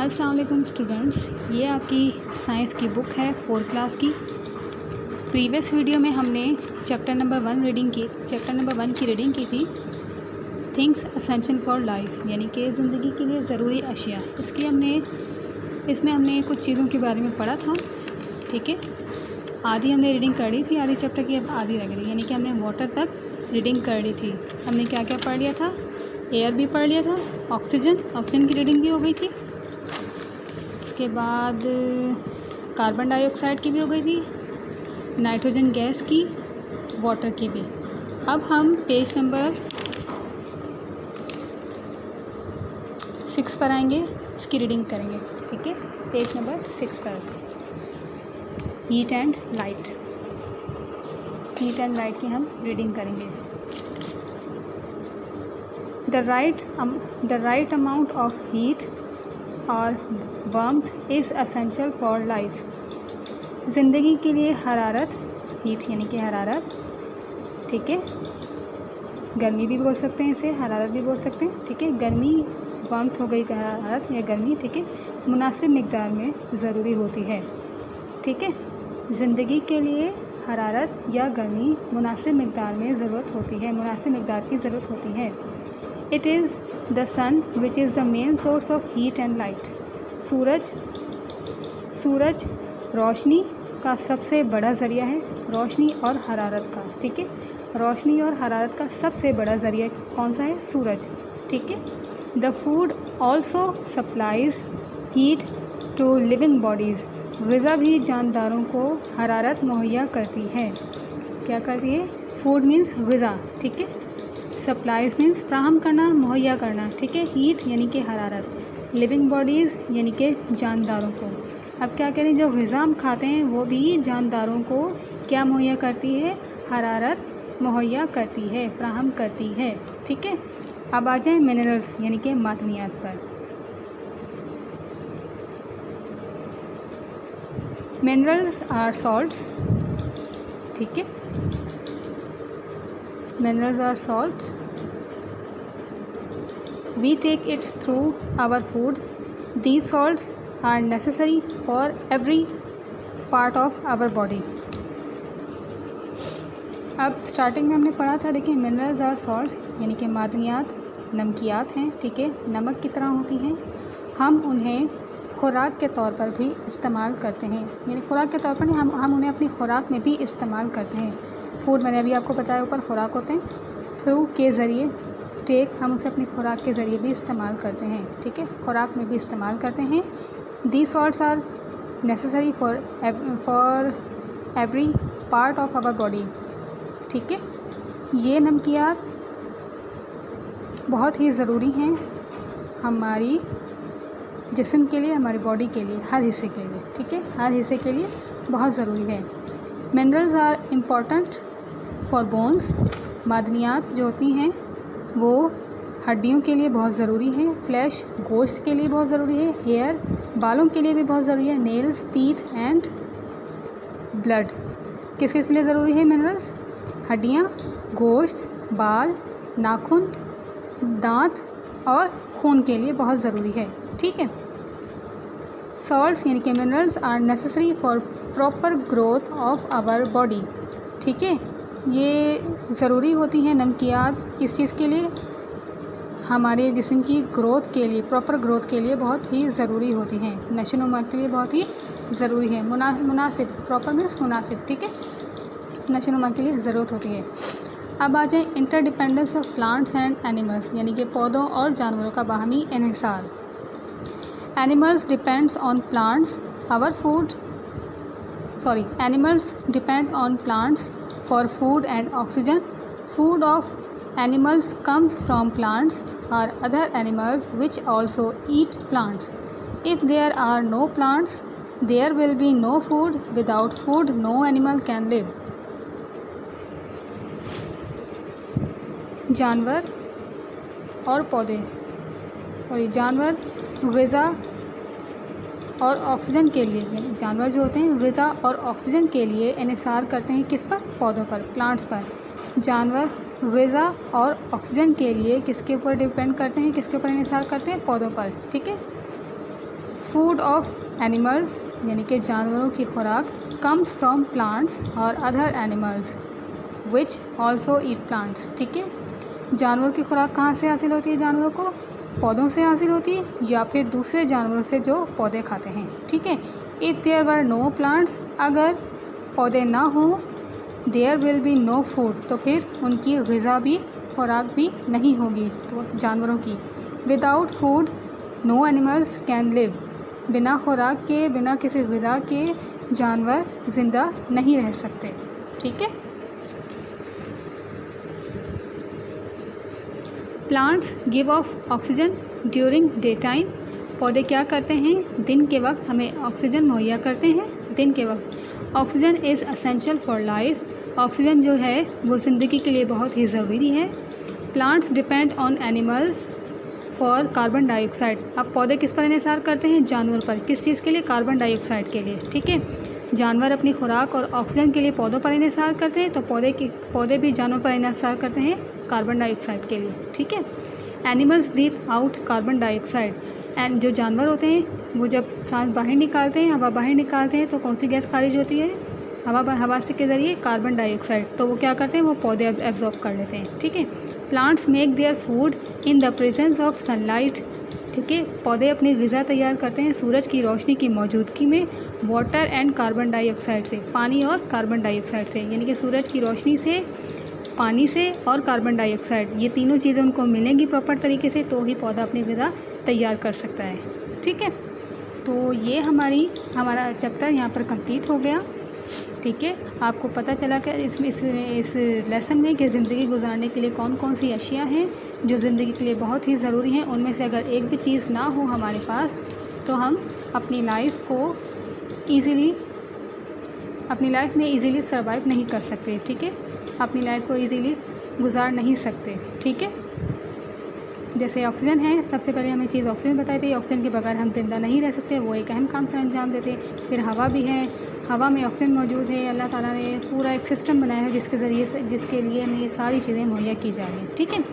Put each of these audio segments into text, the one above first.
अस्सलाम वालेकुम स्टूडेंट्स, ये आपकी साइंस की बुक है 4 क्लास की। प्रीवियस वीडियो में हमने चैप्टर नंबर 1 की रीडिंग की थी, थिंग्स असेंशियल फॉर लाइफ, यानी कि ज़िंदगी के लिए ज़रूरी अशिया। इसमें हमने कुछ चीज़ों के बारे में पढ़ा था। ठीक है, आधी हमने रीडिंग कर ली थी, आधी चैप्टर की अब आधी रह गई, यानी कि हमने वाटर तक रीडिंग कर ली थी। हमने क्या क्या पढ़ लिया था? एयर भी पढ़ लिया था, ऑक्सीजन की रीडिंग भी हो गई थी। उसके बाद कार्बन डाइऑक्साइड की भी हो गई थी, नाइट्रोजन गैस की, वाटर की भी। अब हम पेज नंबर 6 पर आएंगे, इसकी रीडिंग करेंगे। ठीक है, पेज नंबर 6 पर हीट एंड लाइट की हम रीडिंग करेंगे। The right amount of heat और warmth is essential for life. ज़िंदगी के लिए हरारत, हीट यानी कि हरारत, ठीक है, गर्मी भी बोल सकते हैं इसे, हरारत भी बोल सकते हैं। ठीक है, गर्मी वार्मथ हो गई, हरारत या गर्मी, ठीक है, मुनासिब मिक़दार में ज़रूरी होती है। ठीक है, ज़िंदगी के लिए हरारत या गर्मी मुनासिब मिक़दार में ज़रूरत होती है, मुनासिब मिक़दार की ज़रूरत होती है। It is the sun which is the main source of heat and light. सूरज रोशनी का सबसे बड़ा ज़रिया है, रोशनी और हरारत का। ठीक है, रोशनी और हरारत का सबसे बड़ा ज़रिया कौन सा है? सूरज। ठीक है, the food also supplies heat to living bodies. ग़िज़ा भी जानदारों को हरारत मुहैया करती है। क्या करती है? फूड मीन्स ग़िज़ा, ठीक है, सप्लाइज मीन्स फ्राहम करना, मुहैया करना। ठीक है, हीट यानी कि हरारत, लिविंग बॉडीज़ यानी कि जानदारों को। अब क्या करें, जो ग़िज़ा हम खाते हैं वो भी जानदारों को क्या मुहैया करती है? हरारत मुहैया करती है, फ्राहम करती है। ठीक है, अब आ जाए मिनरल्स यानी कि मादनियात पर। मिनरल्स आर सॉल्ट्स, ठीक है, minerals are salt. We take it through our food. These salts are necessary for every part of our body. अब स्टार्टिंग में हमने पढ़ा था, देखिए, मिनरल्स और सॉल्ट्स यानी कि मादनियात, नमकियात हैं। ठीक है, नमक की तरह होती हैं। हम उन्हें खुराक के तौर पर भी इस्तेमाल करते हैं, यानी खुराक के तौर पर नहीं, हम उन्हें अपनी खुराक में भी इस्तेमाल करते हैं। फूड मैंने अभी आपको बताया, ऊपर खुराक होते हैं, थ्रू के ज़रिए, टेक हम उसे अपनी खुराक के ज़रिए भी इस्तेमाल करते हैं। ठीक है, खुराक में भी इस्तेमाल करते हैं। The salts are necessary for every part of our body. ठीक है, ये नमकियात बहुत ही ज़रूरी हैं हमारी जिस्म के लिए, हमारी बॉडी के लिए, हर हिस्से के लिए। ठीक है, हर हिस्से के लिए बहुत ज़रूरी है। Minerals are important for bones. मादनियात जो होती हैं वो हड्डियों के लिए बहुत ज़रूरी है। फ्लैश गोश्त के लिए बहुत ज़रूरी है। हेयर बालों के लिए भी बहुत ज़रूरी है। नेल्स, टीथ एंड ब्लड किसके लिए ज़रूरी है? मिनरल्स, हड्डियाँ, गोश्त, बाल, नाखून, दांत और खून के लिए बहुत ज़रूरी है। ठीक है, सॉल्ट्स यानी कि minerals are necessary for proper growth of our body. ठीक है, ये ज़रूरी होती हैं नमकियात किस चीज़ के लिए? हमारे जिस्म की ग्रोथ के लिए, प्रॉपर ग्रोथ के लिए बहुत ही ज़रूरी होती हैं, नशोनुमा के लिए बहुत ही ज़रूरी है। मुनासिब, प्रॉपर मीन्स मुनासिब, ठीक है, नशोनुमा के लिए ज़रूरत होती है। अब आ जाए interdependence of plants and animals, यानी कि पौधों और जानवरों का बाहमी इन्हिसार। Animals depends on plants our food, animals depend on plants for food and oxygen. Food of animals comes from plants or other animals which also eat plants. If there are no plants, there will be no food. Without food, no animal can live. जानवर और पौधे, और ये जानवर ग़िज़ा और oxygen के लिए, यानी जानवर जो होते हैं ग़िज़ा और ऑक्सीजन के लिए इन्हिसार करते हैं किस पर? पौधों पर, प्लांट्स पर। जानवर ग़िज़ा और ऑक्सीजन के लिए किसके ऊपर डिपेंड करते हैं, किसके ऊपर इन्हिसार करते हैं? पौधों पर। ठीक है, फूड ऑफ एनिमल्स यानी कि जानवरों की खुराक कम्स फ्रॉम प्लांट्स और other animals which also eat plants. ठीक है, जानवरों की खुराक कहाँ से हासिल होती है? जानवरों को पौधों से हासिल होती है या फिर दूसरे जानवरों से जो पौधे खाते हैं। ठीक है, if there were no plants, अगर पौधे ना हों, there will be no food, तो फिर उनकी ग़िज़ा भी खुराक भी नहीं होगी जानवरों की। Without food no animals can live, बिना खुराक के, बिना किसी ग़िज़ा के जानवर ज़िंदा नहीं रह सकते। ठीक है, plants give of oxygen during day time, पौधे क्या करते हैं? दिन के वक्त हमें ऑक्सीजन मुहैया करते हैं। दिन के वक्त oxygen is essential for life, oxygen जो है वो ज़िंदगी के लिए बहुत ही ज़रूरी है। Plants depend on animals for carbon dioxide, अब पौधे किस पर इन्हिसार करते हैं? जानवर पर। किस चीज़ के लिए? कार्बन डाइऑक्साइड के लिए। ठीक है, जानवर अपनी खुराक और ऑक्सीजन के लिए पौधों पर इन्हिसार करते हैं, तो पौधे भी जानवर पर इन्हिसार करते हैं कार्बन डाइऑक्साइड के लिए। ठीक है, animals breathe out carbon dioxide, and जो जानवर होते हैं वो जब सांस बाहर निकालते हैं, हवा बाहर निकालते हैं, तो कौन सी गैस खारिज होती है? हवा से के ज़रिए कार्बन डाइऑक्साइड, तो वो क्या करते हैं? वो पौधे एब्जॉर्ब कर लेते हैं। ठीक है, plants make their food in the presence of sunlight, ठीक है, पौधे अपनी ग़िज़ा तैयार करते हैं सूरज की रोशनी की मौजूदगी में। वाटर एंड कार्बन डाइऑक्साइड से, पानी और कार्बन डाइऑक्साइड से, यानी कि सूरज की रोशनी से, पानी से और कार्बन डाइऑक्साइड, ये तीनों चीज़ें उनको मिलेंगी प्रॉपर तरीके से, तो ही पौधा अपनी ग़िज़ा तैयार कर सकता है। ठीक है, तो ये हमारा चैप्टर यहाँ पर कंप्लीट हो गया। ठीक है, आपको पता चला कि इस लेसन में कि ज़िंदगी गुजारने के लिए कौन कौन सी अशिया हैं जो ज़िंदगी के लिए बहुत ही ज़रूरी हैं। उनमें से अगर एक भी चीज़ ना हो हमारे पास, तो हम अपनी लाइफ में ईज़िली सर्वाइव नहीं कर सकते। ठीक है, अपनी लाइफ को ईज़िली गुजार नहीं सकते। ठीक है, जैसे ऑक्सीजन है, सबसे पहले हमें चीज़ ऑक्सीजन बताई थी, ऑक्सीजन के बगैर हम ज़िंदा नहीं रह सकते, वो एक अहम काम सर अंजाम देते। फिर हवा भी है, हवा में ऑक्सीजन मौजूद है, अल्लाह ताला ने पूरा एक सिस्टम बनाया है जिसके लिए हमें ये सारी चीज़ें मुहैया की जा रही हैं। ठीक है,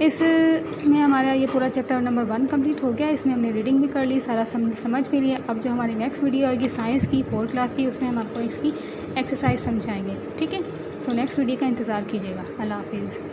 इसमें हमारा ये पूरा चैप्टर नंबर 1 कंप्लीट हो गया। इसमें हमने रीडिंग भी कर ली, सारा समझ भी लिया। अब जो हमारी नेक्स्ट वीडियो आएगी साइंस की 4th क्लास की, उसमें हम आपको इसकी एक्सरसाइज समझाएंगे। ठीक है, सो नेक्स्ट वीडियो का इंतज़ार कीजिएगा। अल्लाह हाफिज़।